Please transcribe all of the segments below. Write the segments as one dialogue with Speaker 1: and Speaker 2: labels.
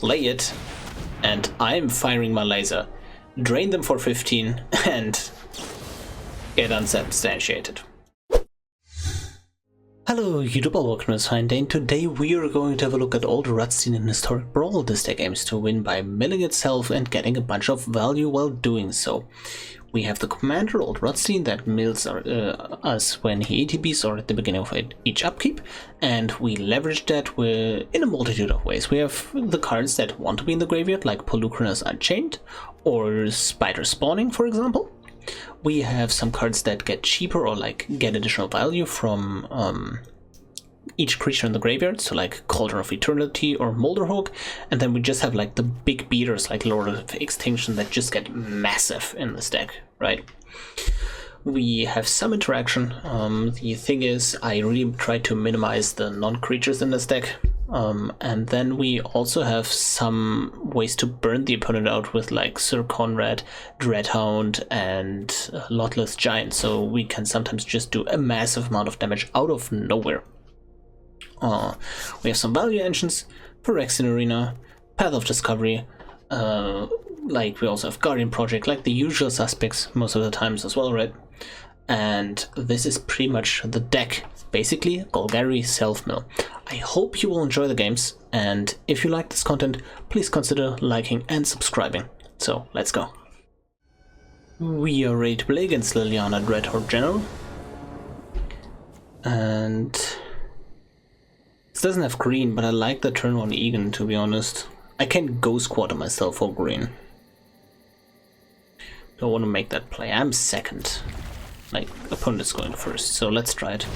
Speaker 1: play it, and I'm firing my laser. Drain them for 15 and get unsubstantiated. Hello YouTube, welcome to Rutstein, and today we are going to have a look at Old Rutstein in Historic Brawl. This deck aims to win by milling itself and getting a bunch of value while doing so. We have the commander, Old Rutstein, that mills us when he ATBs or at the beginning of each upkeep, and we leverage that in a multitude of ways. We have the cards that want to be in the graveyard, like Polukranos Unchained, or Spider Spawning, for example. We have some cards that get cheaper or like get additional value from each creature in the graveyard, so like Cauldron of Eternity or Molderhulk, and then we just have like the big beaters like Lord of Extinction that just get massive in this deck, right? We have some interaction. The thing is, I really try to minimize the non-creatures in this deck. And then we also have some ways to burn the opponent out with like Sir Conrad, Dreadhound, and Lotleth Giant, so we can sometimes just do a massive amount of damage out of nowhere. We have some value engines for Vexing Arena, Path of Discovery, like we also have Guardian Project, like the usual suspects most of the times as well, right? And this is pretty much the deck, basically Golgari Selfmill. I hope you will enjoy the games, and if you like this content, please consider liking and subscribing. So let's go. We are ready to play against Liliana Dreadhorde General, and this doesn't have green, but I like the turn on Egon, to be honest. I can go squatter myself for green. Don't want to make that play. I'm second. Like, opponent is going first, so let's try it.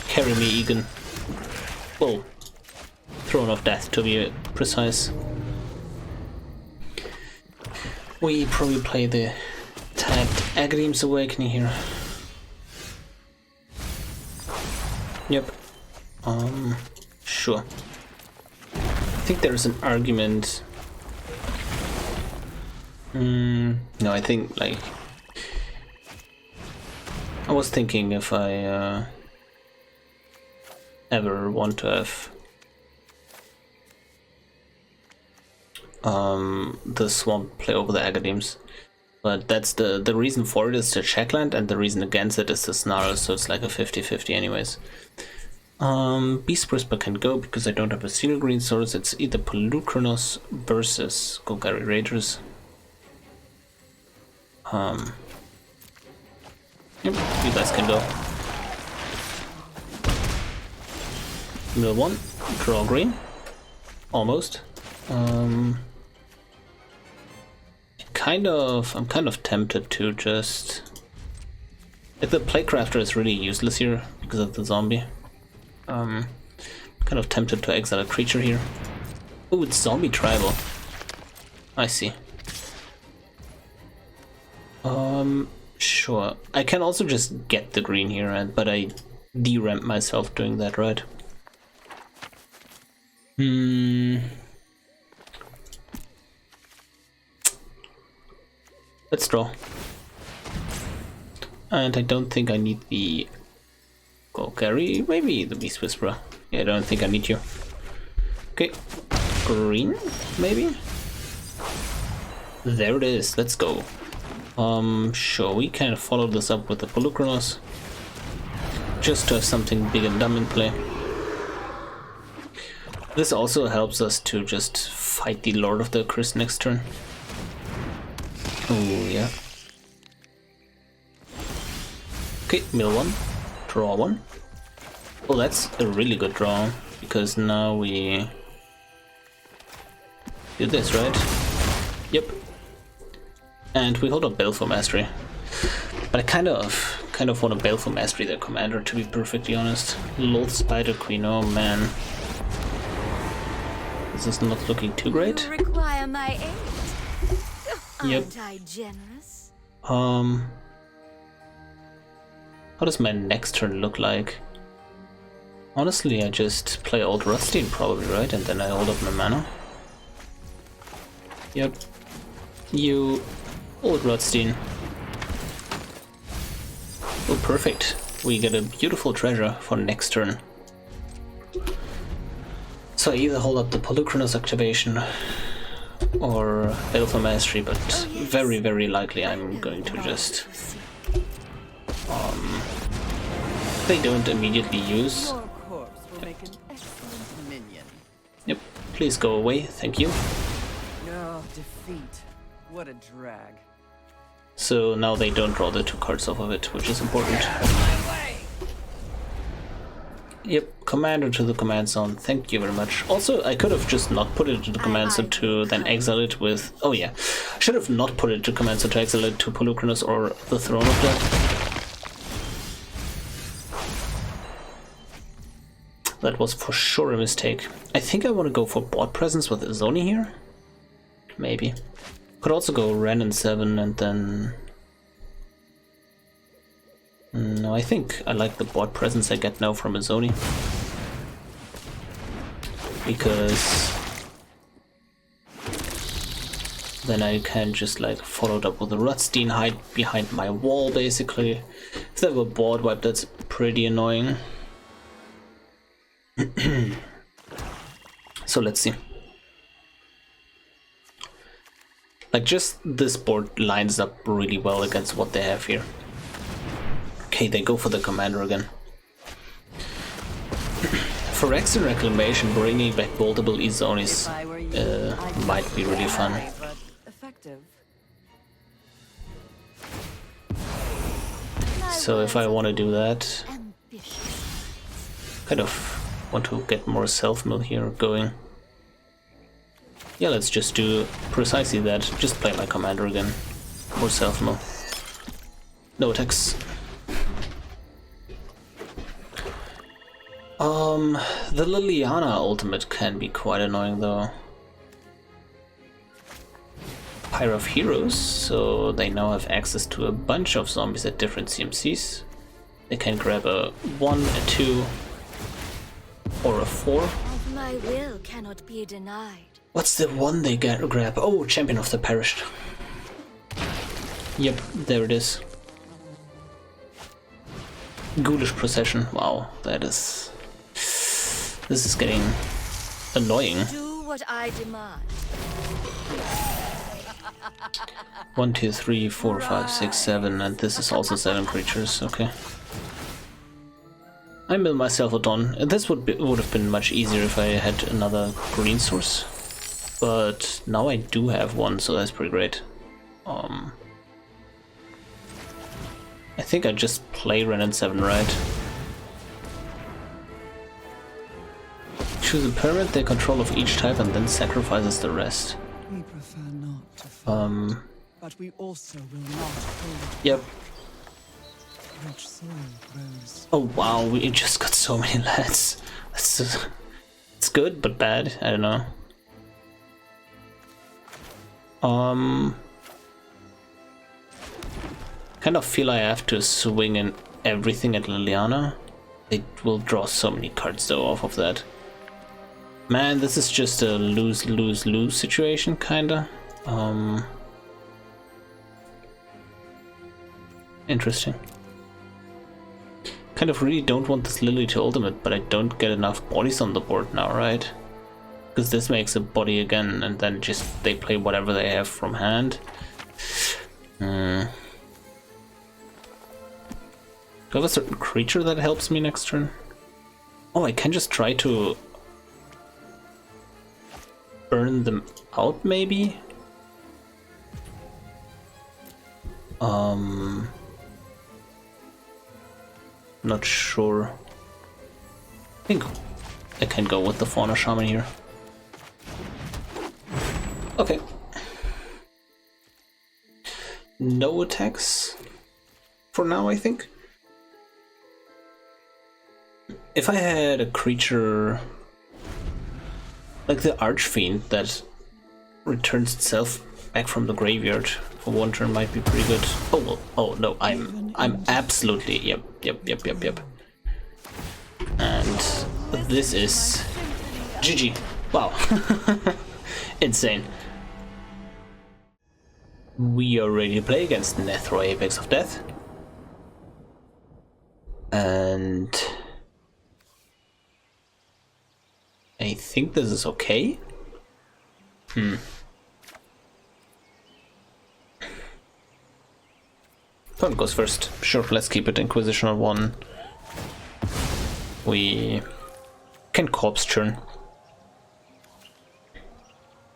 Speaker 1: Carry me, Egon. Well, Throne of Death, to be precise. We probably play the tagged Agadeem's Awakening here. Yep. Sure. I think there's an argument. No, I think, like, I was thinking if I ever want to have the Swamp play over the Agadeems, but that's the reason for it is the checkland, and the reason against it is the Snarl, so it's like a 50-50 anyways. Beast Whisper can go because I don't have a single green source. It's either Polukranos versus Golgari Raiders. Yep, you guys can go. Mill one, draw green. Almost. I'm kind of tempted to just, like, the Playcrafter is really useless here because of the zombie. Kind of tempted to exile a creature here. Oh, it's zombie tribal. I see. Sure. I can also just get the green here, but I de-ramp myself doing that, right? Let's draw. And I don't think I need the Golgari, maybe the Beast Whisperer. Yeah, I don't think I need you. Okay, green, maybe? There it is, let's go. Sure, we kind of follow this up with the Polukranos, just to have something big and dumb in play. This also helps us to just fight the Lord of the Curse next turn. Oh, yeah. Okay, mill one, draw one. Oh, that's a really good draw, because now we do this, right? Yep. And we hold up Baleful Mastery. But I kind of want to Baleful Mastery their commander, to be perfectly honest. Loath Spider Queen, oh man. This is not looking too great.
Speaker 2: You require my aid.
Speaker 1: Yep.
Speaker 2: Aren't I generous?
Speaker 1: How does my next turn look like? Honestly, I just play Old Rutstein probably, right? And then I hold up my mana. Yep. You, Old Rutstein. Oh, perfect. We get a beautiful treasure for next turn. So I either hold up the Polychronos activation or Baleful Mastery, but very, very likely I'm going to just... they don't immediately use. Yep, please go away, thank you.
Speaker 3: No defeat. What a drag.
Speaker 1: So now they don't draw the 2 cards off of it, which is important. Yep, commander to the command zone, thank you very much. Also, I could have just not put it into the command zone to then exile it with... Oh yeah, I should have not put it to command zone to exile it to Polychronos or the Throne of Death. That was for sure a mistake. I think I want to go for board presence with Izoni here. Maybe. Could also go Ren and 7 and then... No, I think I like the board presence I get now from Izoni. Because... then I can just like follow it up with a Rutstein, hide behind my wall basically. If they have a board wipe, that's pretty annoying. So let's see. Like, just this board lines up really well against what they have here. Okay, they go for the commander again. For Vexing Reclamation, bringing back multiple Izonis might be really fun. So if I want to do that, kind of want to get more Selfmill here going. Yeah, let's just do precisely that. Just play my commander again. More Selfmill. No attacks. The Liliana ultimate can be quite annoying though. Pyre of Heroes, so they now have access to a bunch of zombies at different CMCs. They can grab a 1, a 2, or a 4.
Speaker 2: My will cannot be denied.
Speaker 1: What's the one they grab? Oh, Champion of the Perished. Yep, there it is. Ghoulish Procession. Wow, that is... This is getting annoying.
Speaker 2: Do what I demand.
Speaker 1: 1, 2, 3, 4, 5, 6, 7, and this is also 7 creatures. Okay. I mill myself a Dawn. This would have been much easier if I had another green source, but now I do have one, so that's pretty great. I think I just play Ren and 7, right? Choose a permanent, take control of each type, and then sacrifices the rest.
Speaker 3: We prefer not to fight, but we also will not hold.
Speaker 1: Yep.
Speaker 3: Rich soil grows.
Speaker 1: Oh wow, we just got so many lands. It's good, but bad. I don't know. Kind of feel I have to swing in everything at Liliana. It will draw so many cards though off of that. Man, this is just a lose-lose-lose situation, kinda. Interesting. Kind of really don't want this Lily to ultimate, but I don't get enough bodies on the board now, right? Because this makes a body again, and then just they play whatever they have from hand. Do I have a certain creature that helps me next turn? Oh, I can just try to burn them out, maybe? Not sure. I think I can go with the Fauna Shaman here. Okay. No attacks for now, I think. If I had a creature like the Archfiend that returns itself back from the graveyard for one turn, might be pretty good. Oh well, oh no, I'm absolutely yep. And this is GG. Wow. Insane. We are ready to play against Nethro Apex of Death. And I think this is okay. Turn goes first. Sure, let's keep it Inquisition on 1. We can corpse churn.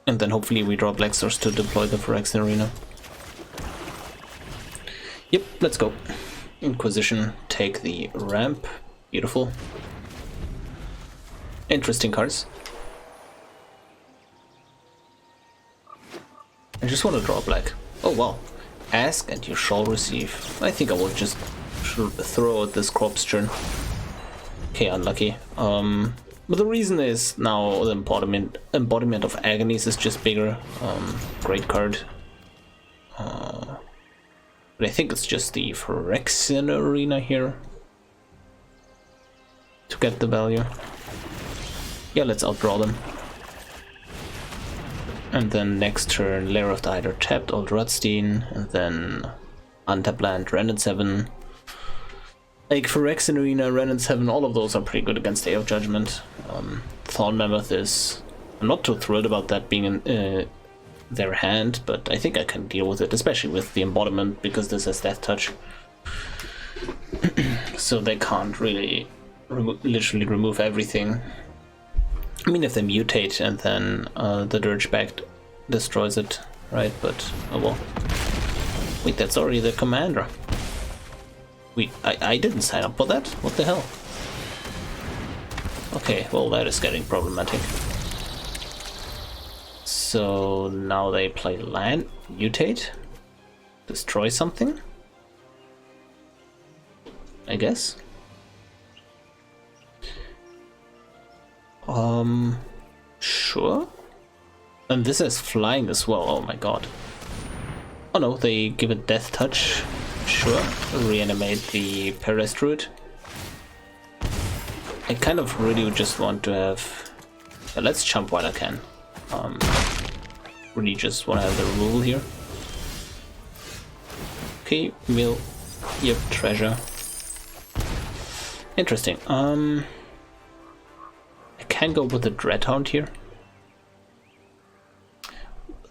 Speaker 1: And then hopefully we draw Blexers to deploy the Phyrexian Arena. Yep, let's go. Inquisition, take the ramp. Beautiful. Interesting cards. I just want to draw black. Oh wow. Ask and you shall receive. I think I will just throw out this corpse churn. Okay, unlucky. But the reason is now the embodiment of agonies is just bigger. Great card. But I think it's just the Phyrexian Arena here to get the value. Yeah, let's outdraw them. And then next turn, Lair of the Hydra tapped, Old Rutstein, and then untap land, Random 7. Like Phyrexian Arena, Random 7, all of those are pretty good against Day of Judgment. Thorn Mammoth is... I'm not too thrilled about that being in their hand, but I think I can deal with it, especially with the embodiment, because this has Death Touch. So they can't really literally remove everything. I mean, if they mutate and then the Dirgeback destroys it, right? But, oh well. Wait, that's already the commander. Wait, I didn't sign up for that? What the hell? Okay, well, that is getting problematic. So now they play land, mutate, destroy something, I guess. Sure. And this is flying as well, oh my god. Oh no, they give it Death Touch. Sure. Reanimate the Paradise Druid. I kind of really just want to have... Yeah, let's jump while I can. Really just want to have the removal here. Okay, mill. Yep, treasure. Interesting. I can go with the Dreadhound here.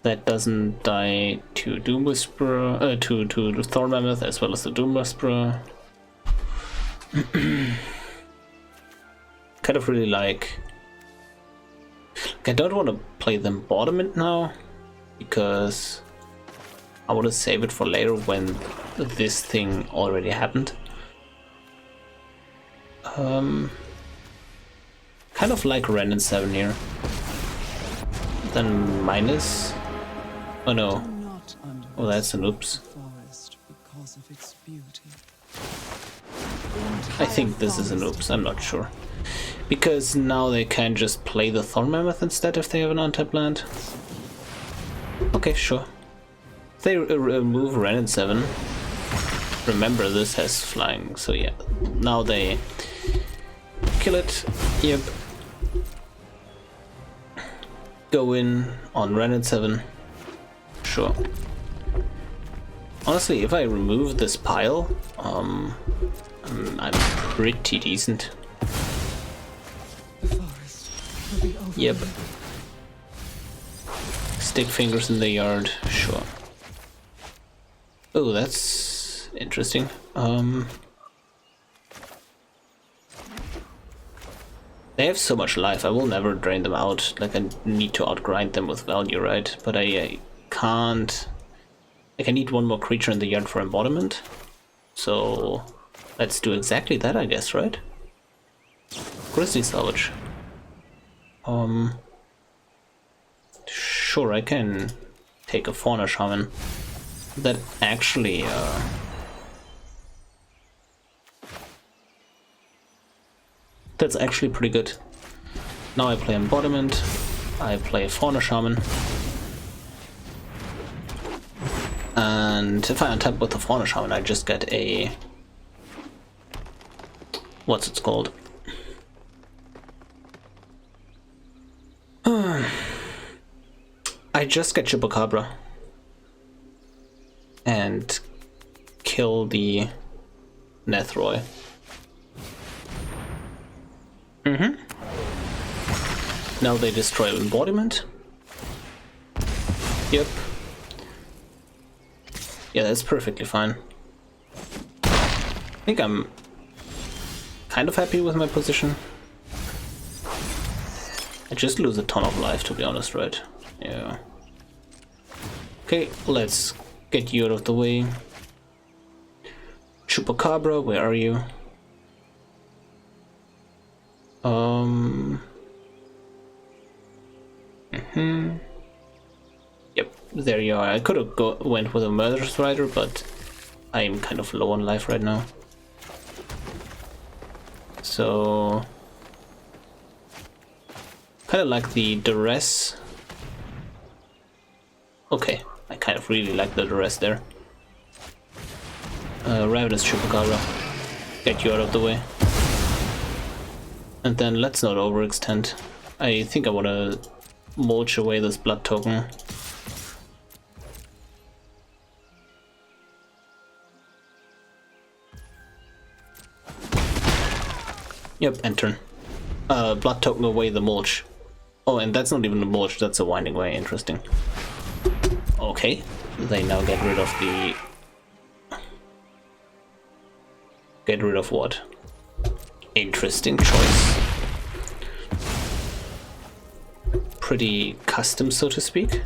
Speaker 1: That doesn't die to Doom Whisperer, to the Thorn Mammoth as well as the Doom Whisperer. Kind of really like... I don't want to play the embodiment now, because I want to save it for later when this thing already happened. Kind of like Random 7 here. Then minus... Oh no. Oh, that's an oops. I think this is an oops, I'm not sure. Because now they can just play the Thorn Mammoth instead if they have an untapped land. Okay, sure. They remove Random 7. Remember, this has flying, so yeah. Now they kill it. Yep. Go in on Random 7. Sure. Honestly, if I remove this pile, I'm pretty decent. Yep. Stickfingers in the yard, sure. Oh, that's interesting. They have so much life, I will never drain them out. Like, I need to outgrind them with value, right? But I can't... Like, I need one more creature in the yard for embodiment. So, let's do exactly that, I guess, right? Grizzly Salvage. Sure, I can take a Fauna Shaman. That actually, that's actually pretty good. Now I play Embodiment, I play Fauna Shaman. And if I untap with the Fauna Shaman, I just get a... What's it called? I just get Chupacabra and kill the Nethroy. Now they destroy embodiment. Yep. Yeah, that's perfectly fine. I think I'm kind of happy with my position. I just lose a ton of life, to be honest, right? Yeah. Okay, let's get you out of the way. Chupacabra, where are you? Yep, there you are. I could have went with a Murderous Rider, but I'm kind of low on life right now. So kind of like the duress. Okay, I kind of really like the duress there. Ravenous Chupacabra, get you out of the way. And then let's not overextend. I think I want to mulch away this blood token. Yep, end turn. Blood token away the mulch. Oh, and that's not even a mulch, that's a winding way. Interesting. Okay, they now get rid of the... Get rid of what? Interesting choice. Pretty custom, so to speak.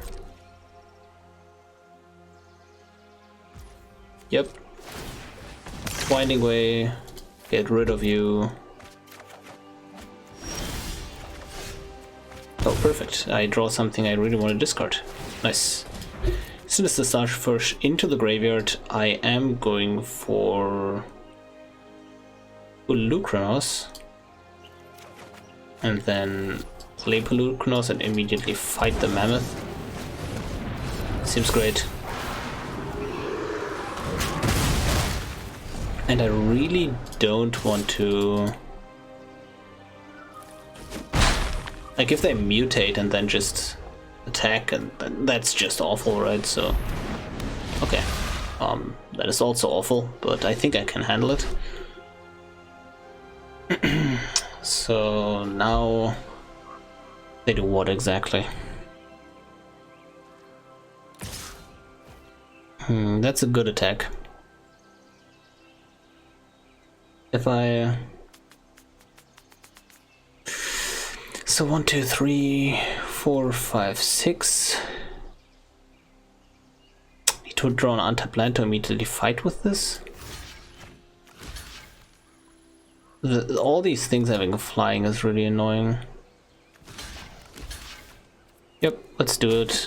Speaker 1: Yep. Winding way. Get rid of you. Oh, perfect. I draw something I really want to discard. Nice. As soon as the start first into the graveyard, I am going for Polukranos. And then play Polukranos and immediately fight the mammoth. Seems great. And I really don't want to... Like, if they mutate and then just attack, and that's just awful, right? So, okay. That is also awful, but I think I can handle it. So, now... They do what exactly? That's a good attack. If I... So 1, 2, 3, 4, 5, 6. Need to draw an untapped land to immediately fight with this. All these things having flying is really annoying. Yep, let's do it.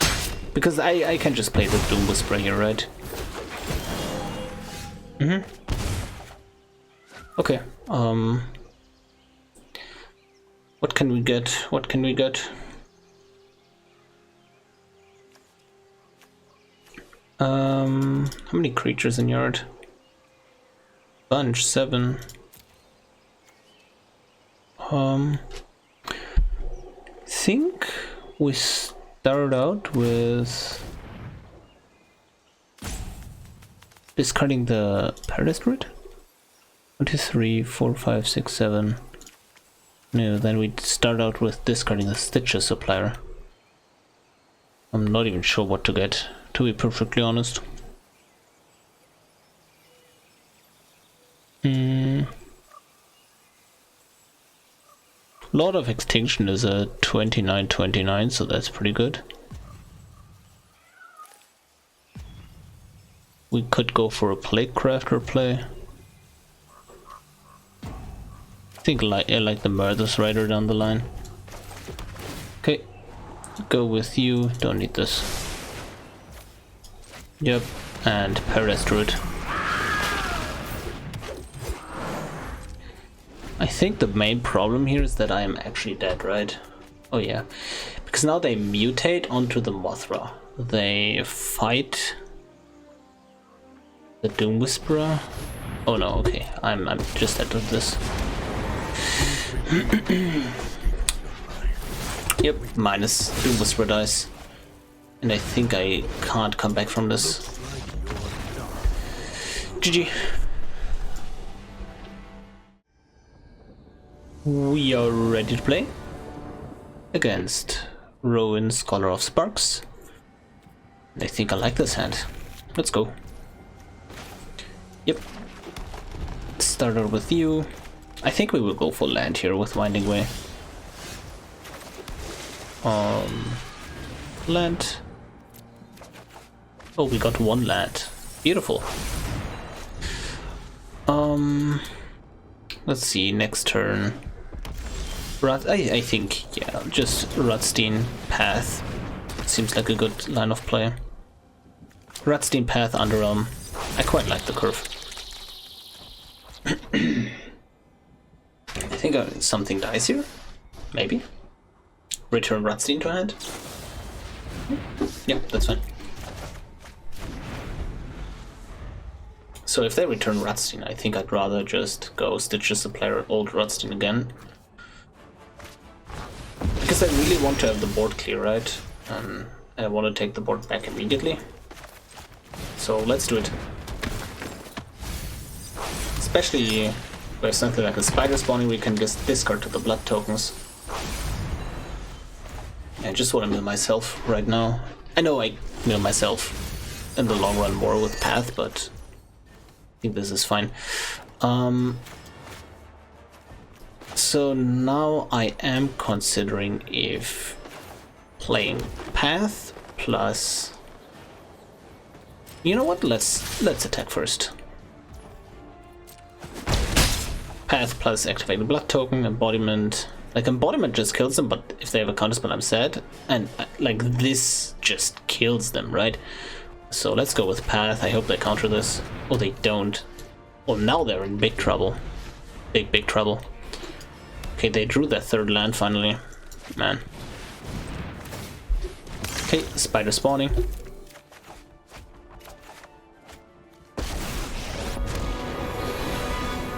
Speaker 1: Because I can just play the Doom Whisperer here, right? Okay, what can we get? What can we get? How many creatures in yard? Bunch, 7. Think we start out with discarding the Paradise Root. 1, 2, 3, 4, 5, 6, 7. No, then we start out with discarding the Stitches Supplier. I'm not even sure what to get, to be perfectly honest. Lord of Extinction is a 29/29, so that's pretty good. We could go for a Plague Crafter play. I think I like the Murderous Rider down the line. Okay, go with you, don't need this. Yep, and Paradise Druid. I think the main problem here is that I am actually dead, right? Oh yeah, because now they mutate onto the Mothra. They fight the Doom Whisperer. Oh no, okay, I'm just out of this. Yep, minus Doom Whisperer dice. And I think I can't come back from this. GG. We are ready to play. against Rowan, Scholar of Sparks. I think I like this hand. Let's go. Yep. Starter with you. I think we will go for land here with Winding Way. Land. Oh, we got one land. Beautiful. Let's see, next turn. I think, yeah, just Rutstein Path. Seems like a good line of play. Rutstein Path, Underrealm. I quite like the curve. I think something dies here. Maybe. Return Rutstein to hand. Yep, that's fine. So if they return Rutstein, I think I'd rather just go Stitch the Supplier Old Rutstein again. Because I really want to have the board clear, right? I want to take the board back immediately. So let's do it. Especially with something like a spider spawning, we can just discard to the blood tokens. I just want to mill myself right now. I know I mill myself in the long run more with Path, but I think this is fine. So now I am considering if playing Path plus... You know what? Let's attack first. Path plus activating blood token, embodiment. Like embodiment just kills them, but if they have a counterspell, I'm sad. And like this just kills them, right? So let's go with Path. I hope they counter this. Or they don't. Well, now they're in big trouble. Big trouble. Okay, they drew their third land finally. Man. Okay, spider spawning.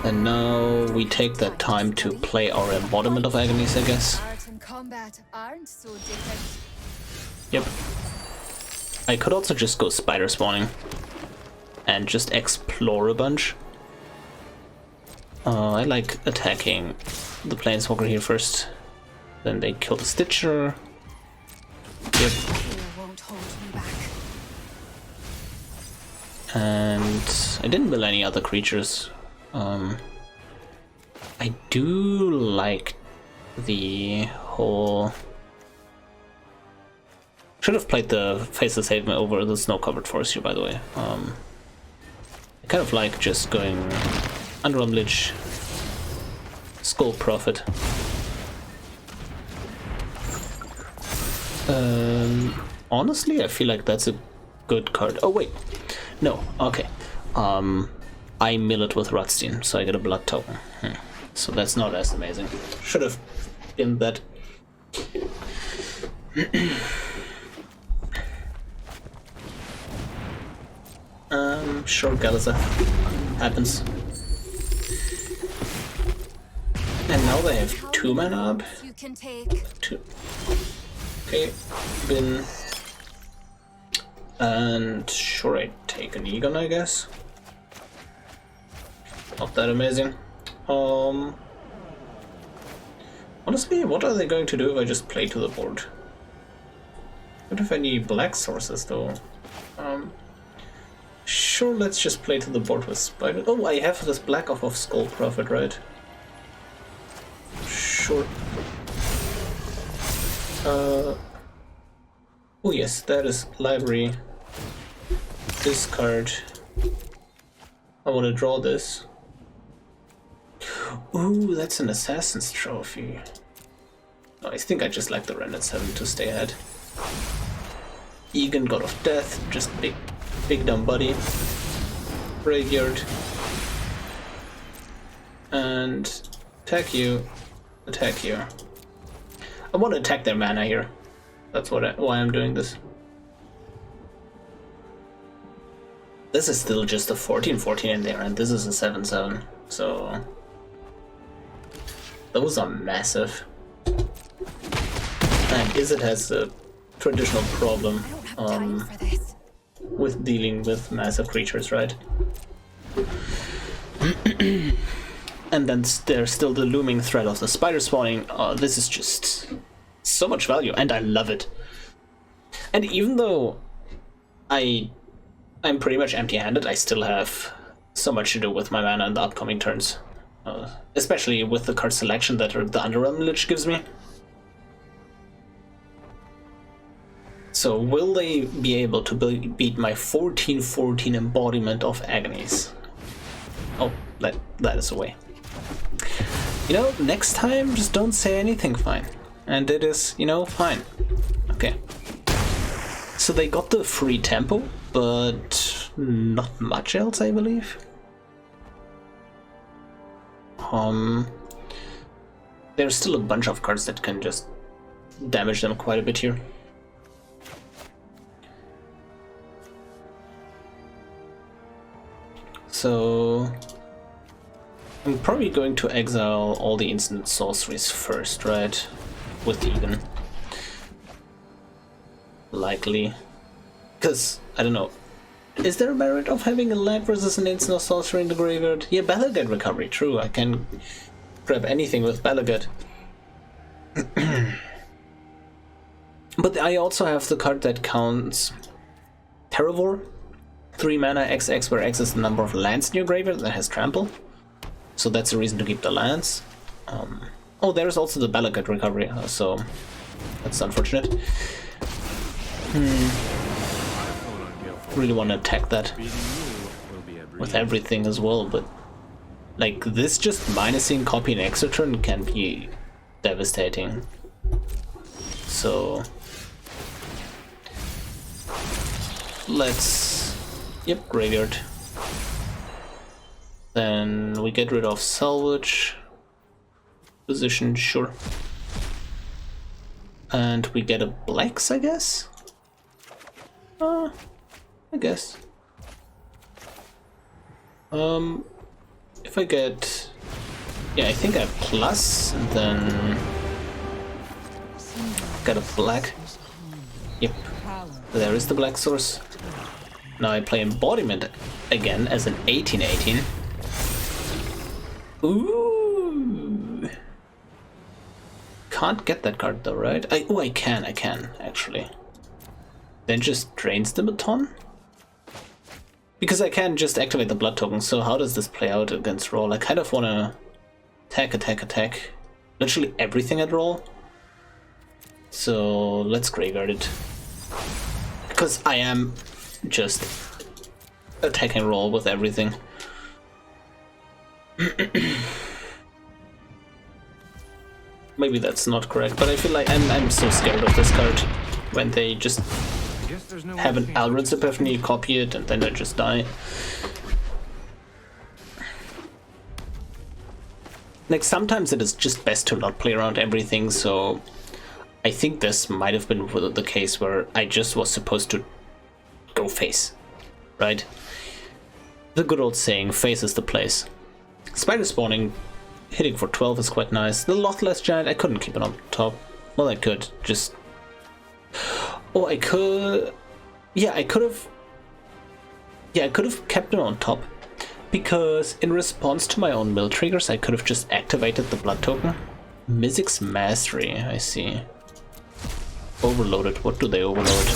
Speaker 1: And now we take that time to play our embodiment of agonies, I guess.
Speaker 2: Art and combat aren't so different.
Speaker 1: Yep. I could also just go spider spawning and just explore a bunch. I like attacking the Planeswalker here first. Then they kill the Stitcher. Yep.
Speaker 2: Won't hold me back.
Speaker 1: And I didn't mill any other creatures. I do like the whole... Should have played the Faceless Haven over the Snow-Covered Forest here, by the way. I kind of like just going Underrealm Lich, Skull Prophet. Honestly, I feel like that's a good card. Oh wait, no, okay. I mill it with Rutstein, so I get a blood token. So that's not as amazing. Should have been that. Sure, Galazza. Happens. And now they have 2 mana up.
Speaker 2: You can take
Speaker 1: 2. Okay, bin. And sure, I take an Egon, I guess. Not that amazing. Honestly, what are they going to do if I just play to the board? Don't have any black sources though. Sure, let's just play to the board with Spider. Oh, I have this black off of Skull Prophet, right? Sure. Oh yes, that is library. Discard. I want to draw this. Ooh, that's an Assassin's Trophy. No, I think I just like the Rendered 7 to stay ahead. Egon, God of Death, just big dumb buddy. Graveyard. And attack you. Attack you. I want to attack their mana here. That's why I'm doing this. This is still just a 14/14 in there, and this is a 7/7. So those are massive. And Izzet has a traditional problem with dealing with massive creatures, right? And then there's still the looming threat of the spider spawning. This is just so much value, and I love it. And even though I'm pretty much empty-handed, I still have so much to do with my mana in the upcoming turns. Especially with the card selection that the Underrealm Lich gives me. So will they be able to beat my 14/14 embodiment of agonies? Oh, that is a way. You know, next time just don't say anything, fine. And it is, you know, fine. Okay. So they got the free tempo, but not much else, I believe. There's still a bunch of cards that can just damage them quite a bit here. So I'm probably going to exile all the instant sorceries first, right? With Egon. Likely. Because, I don't know. Is there a merit of having a land versus an instant sorcery in the graveyard? Yeah, Balagad recovery, true. I can grab anything with Balagad. But I also have the card that counts Terravor. 3 mana XX, where X is the number of lands in your graveyard that has trample. So that's a reason to keep the lands. Oh, there's also the Balagad recovery, so that's unfortunate. Really want to attack that with everything as well, but like this just minusing copy and extra turn can be devastating. So let's graveyard. Then we get rid of salvage position, sure. And we get a Blex, I guess? I guess. If I get... Yeah, I think I have plus, and then... Got a black. Yep. There is the black source. Now I play Embodiment again as an 18/18. Ooh! Can't get that card though, right? I can, actually. Then just drains them a ton? Because I can just activate the blood token, so how does this play out against roll? I kind of want to attack. Literally everything at roll. So let's graveyard it. Because I am just attacking roll with everything. Maybe that's not correct, but I feel like I'm so scared of this card when they just have an Alred's Epiphany, copy it, and then I just die. Like, sometimes it is just best to not play around everything, so I think this might have been the case where I just was supposed to go face, right? The good old saying, face is the place. Spider spawning, hitting for 12 is quite nice. The Lotleth Giant, I couldn't keep it on top. Well, I could, just... Oh, I could... Yeah, I could have... Yeah, I could have kept it on top. Because in response to my own mill triggers, I could have just activated the blood token. Mizzix's Mastery, I see. Overloaded, what do they overload?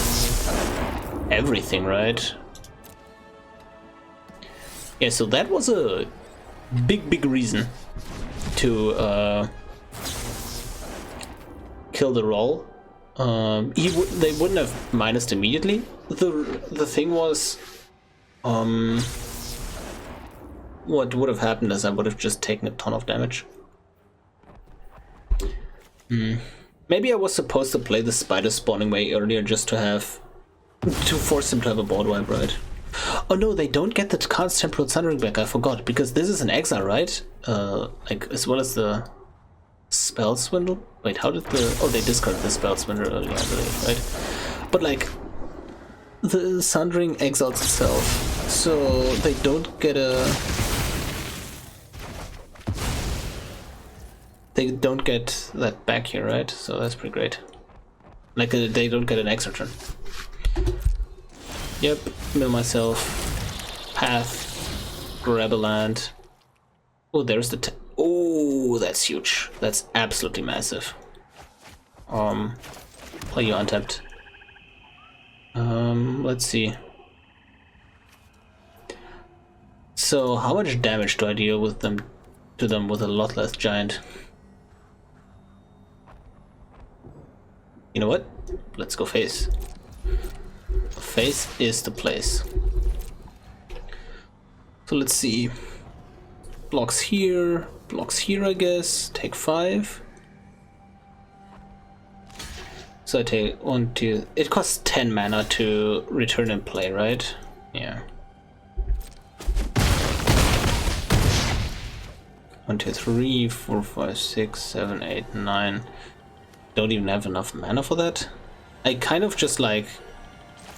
Speaker 1: Everything, right? Yeah, so that was a big reason to kill the roll. They wouldn't have minused immediately. The thing was, what would have happened is I would have just taken a ton of damage. Maybe I was supposed to play the spider spawning way earlier just to force them to have a board wipe, right? Oh no, they don't get the constant Temporal Sundering back, I forgot, because this is an exile, right? Like, as well as the Spell Swindle? Wait, how did the... Oh, they discarded the Spell Swindle earlier, I believe, right? But like, the Sundering exiles itself, so they don't get a... They don't get that back here, right? So that's pretty great. Like, they don't get an extra turn. Yep, mill myself. Path. Grab a land. Oh, there's the... Oh, that's huge. That's absolutely massive. Play you untapped. Let's see. So how much damage do I deal with them with a Lotleth Giant? You know what? Let's go face. Face is the place. So let's see. Blocks here, I guess. Take 5. So I take 1, 2. It costs 10 mana to return and play, right? Yeah. 1, 2, 3, 4, 5, 6, 7, 8, 9. Don't even have enough mana for that. I kind of just like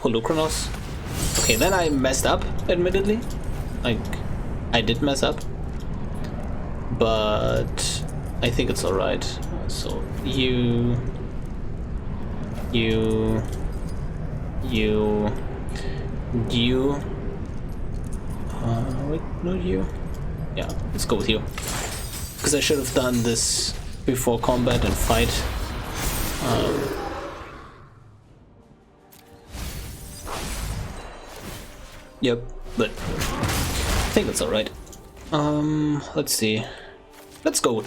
Speaker 1: Polukranos. Okay, then I messed up, admittedly. Like, I did mess up. But I think it's alright. So, wait, no, you. Yeah, let's go with you. Because I should have done this before combat and fight. Yep, but I think that's alright. Let's see. Let's go.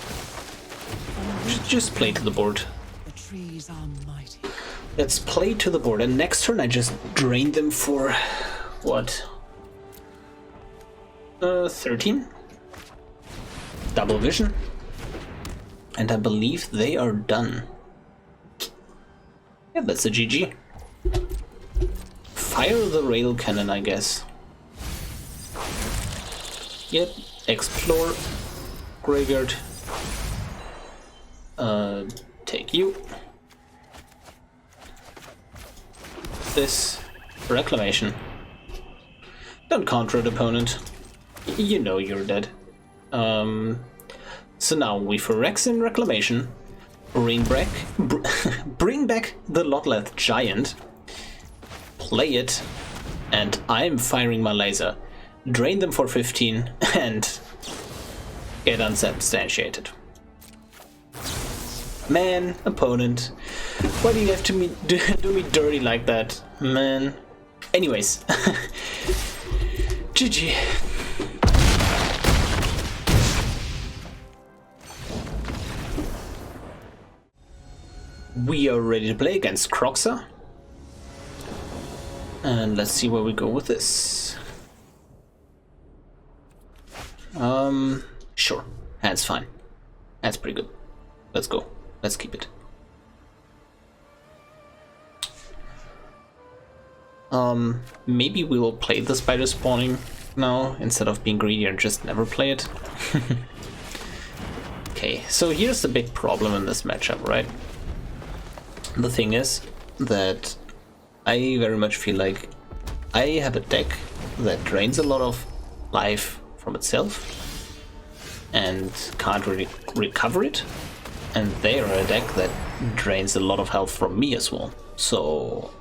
Speaker 1: Just play to the board.
Speaker 3: The trees are mighty.
Speaker 1: Let's play to the board, and next turn I just drain them for what? 13? Double vision. And I believe they are done. Yeah, that's a GG. Fire the rail cannon, I guess. Yep, explore. Graveyard. Take you. This. Reclamation. Don't counter an opponent. You know you're dead. So now we Vexing Reclamation. Bring back the Lotleth Giant. Play it. And I'm firing my laser. Drain them for 15 and get unsubstantiated. Man, opponent. Why do you have to do me dirty like that, man? Anyways. GG. We are ready to play against Croxa. And let's see where we go with this. Sure. Hand's fine. Hand's pretty good. Let's go. Let's keep it. Maybe we will play the spider spawning now instead of being greedy and just never play it. Okay, so here's the big problem in this matchup, right? The thing is that I very much feel like I have a deck that drains a lot of life from itself and can't really recover it, and they are a deck that drains a lot of health from me as well. So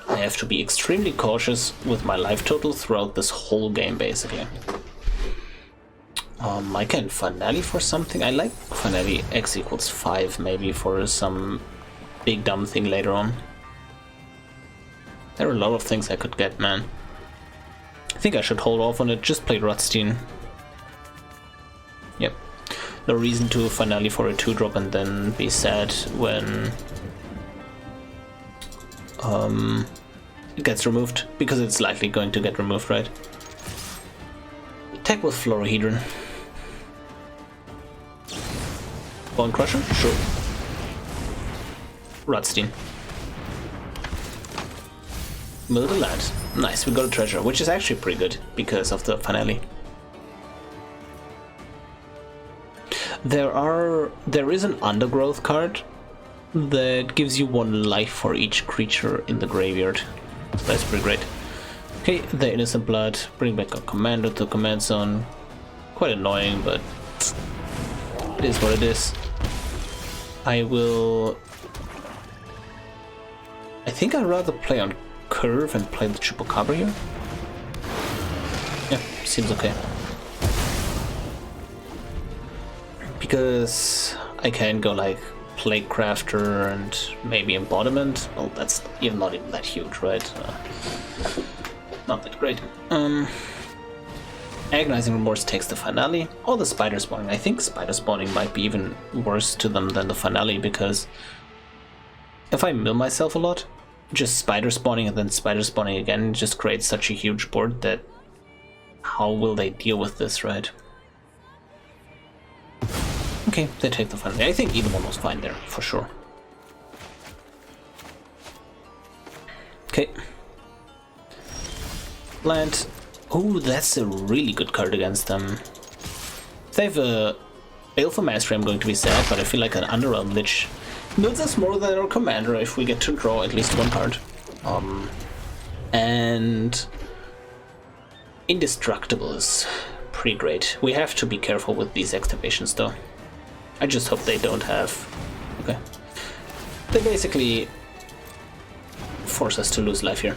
Speaker 1: I have to be extremely cautious with my life total throughout this whole game, basically. I can finale for something. I like finale x equals 5 maybe for some big dumb thing later on. There are a lot of things I could get, man. I think I should hold off on it, just play Rutstein. Yep. No reason to finale for a 2-drop and then be sad when it gets removed, because it's likely going to get removed, right? Attack with Florahedron. Bone Crusher? Sure. Rutstein. Mill the land. Nice, we got a treasure, which is actually pretty good because of the finale. There is an Undergrowth card that gives you 1 life for each creature in the graveyard. That's pretty great. Okay, the Innocent Blood. Bring back a commander to command zone. Quite annoying, but it is what it is. I think I'd rather play on Curve and play the Chupacabra here. Yeah, seems okay. Because I can go like Plague Crafter and maybe Embodiment. Well, that's not even that huge, right? Not that great. Agonizing Remorse takes the Finale, or the Spider Spawning. I think Spider Spawning might be even worse to them than the Finale, because if I mill myself a lot, just Spider Spawning and then Spider Spawning again just creates such a huge board that how will they deal with this, right? Okay, they take the Finale. I think either one was fine there, for sure. Okay. Land. Oh, that's a really good card against them. If they have a Baleful Mastery, I'm going to be sad, but I feel like an Underrealm Lich builds us more than our commander if we get to draw at least one card. And Indestructible is pretty great. We have to be careful with these activations though. I just hope they don't have... Okay. They basically force us to lose life here.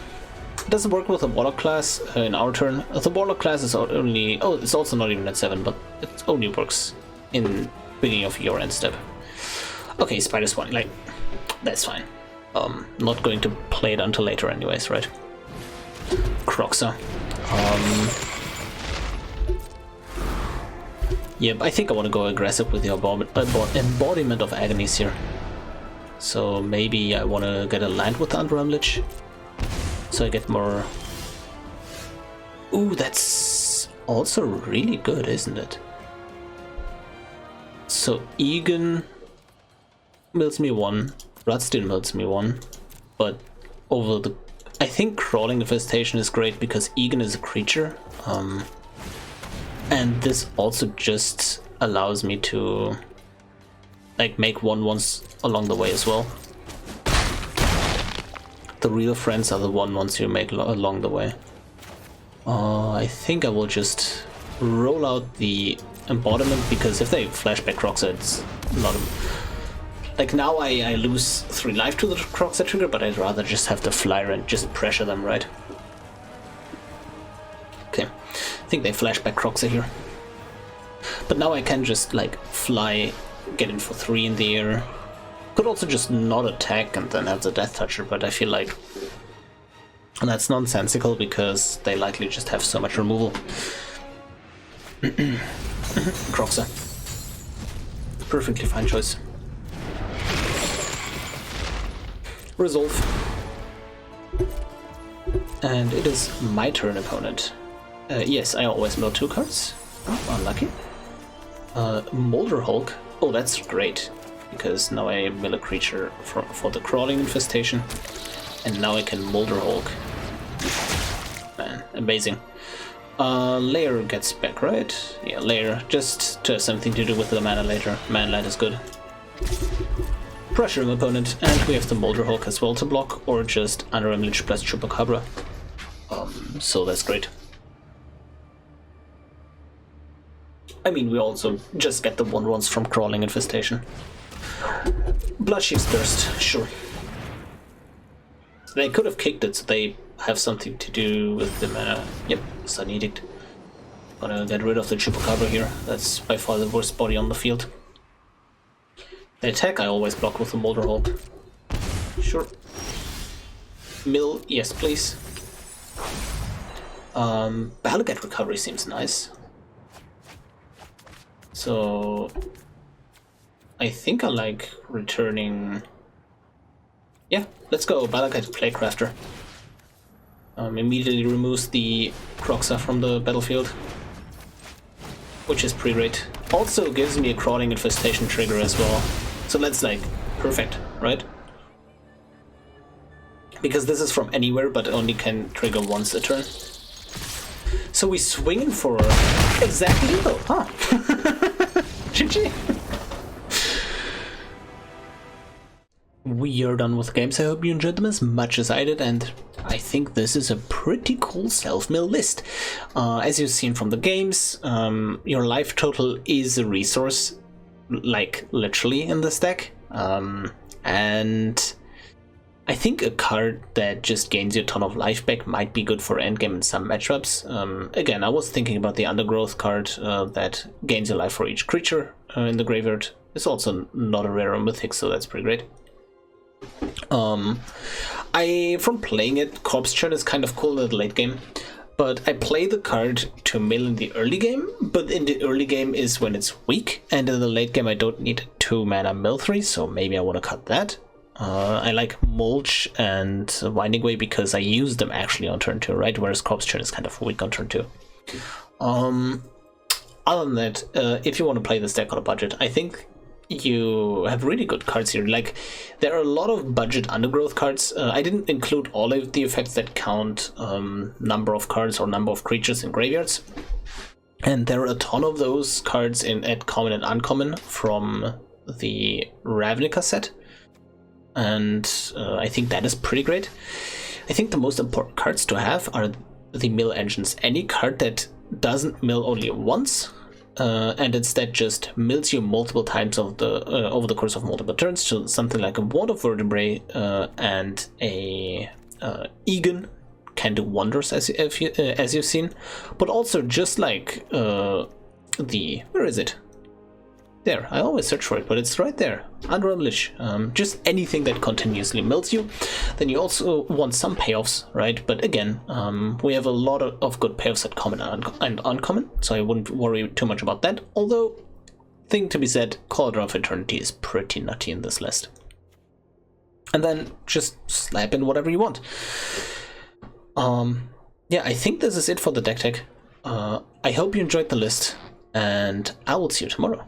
Speaker 1: It doesn't work with the Warlock class in our turn. The Warlock class is only... Oh, it's also not even at 7, but it only works in beginning of your end step. Okay, Spider Spawning, like, that's fine. Not going to play it until later anyways, right? Croxa. Yep, I think I want to go aggressive with the Embodiment of Agonies here. So maybe I want to get a land with the Underrealm Lich. So I get more... Ooh, that's also really good, isn't it? So Egon mills me 1, Rutstein mills me 1, but over the... I think Crawling Infestation is great because Egon is a creature, and this also just allows me to like make 1/1s along the way as well. The real friends are the 1/1s you make along the way. I think I will just roll out the Embodiment because if they flashback Croxa, it's not a... Like now I lose 3 life to the Croxa trigger, but I'd rather just have the Flyer and just pressure them, right? Okay, I think they flashback Croxa here. But now I can just like fly, get in for 3 in the air. Could also just not attack and then have the Death Toucher, but I feel like that's nonsensical because they likely just have so much removal. Croxa. Perfectly fine choice. Resolve. And it is my turn, opponent. Yes, I always mill 2 cards. Oh, unlucky. Molderhulk. Oh, that's great. Because now I mill a creature for the Crawling Infestation. And now I can Molderhulk. Man, amazing. Lair gets back, right? Yeah, Lair, just to have something to do with the mana later. Manland is good. Pressuring opponent, and we have the Molderhulk as well to block, or just Underrealm Lich plus Chupacabra. So that's great. I mean, we also just get the 1/1s from Crawling Infestation. Bloodchief's Thirst, sure. They could have kicked it, so they have something to do with the mana. Yep, Sun Edict. Gonna get rid of the Chupacabra here. That's by far the worst body on the field. The attack I always block with the Molderhulk. Sure. Mill, yes please. Battlegate Recovery seems nice. So I think I like returning... Yeah, let's go, Battlegate Playcrafter. Immediately removes the Croxa from the battlefield, which is pretty great. Also gives me a Crawling Infestation trigger as well. So that's like perfect, right? Because this is from anywhere, but only can trigger once a turn. So we swing in for exactly equal, huh? GG. We are done with the games. I hope you enjoyed them as much as I did, and I think this is a pretty cool self-mill list. As you've seen from the games, your life total is a resource, like literally in this deck, and I think a card that just gains you a ton of life back might be good for endgame in some matchups. Again, I was thinking about the Undergrowth card that gains your life for each creature, in the graveyard. It's also not a rare or mythic, so that's pretty great. From playing it, Corpse Churn is kind of cool in the late game, but I play the card to mill in the early game, but in the early game is when it's weak, and in the late game I don't need 2 mana mill 3, so maybe I want to cut that. I like Mulch and Winding Way because I use them actually on turn 2, right? Whereas Corpse Churn is kind of weak on turn 2. Other than that, if you want to play this deck on a budget, I think you have really good cards here. Like, there are a lot of budget undergrowth cards. I didn't include all of the effects that count number of cards or number of creatures in graveyards. And there are a ton of those cards at common and uncommon from the Ravnica set. And I think that is pretty great. I think the most important cards to have are the mill engines. Any card that doesn't mill only once, and instead just mills you multiple times over the course of multiple turns. So something like a Wand of Vertebrae and a Egon can do wonders, as you've seen. But also just like where is it? There, I always search for it, but it's right there. Underrealm Lich. Just anything that continuously mills you. Then you also want some payoffs, right? But again, we have a lot of good payoffs at common and uncommon, so I wouldn't worry too much about that. Although, thing to be said, Cauldron of Eternity is pretty nutty in this list. And then just slap in whatever you want. Yeah, I think this is it for the deck tech. I hope you enjoyed the list, and I will see you tomorrow.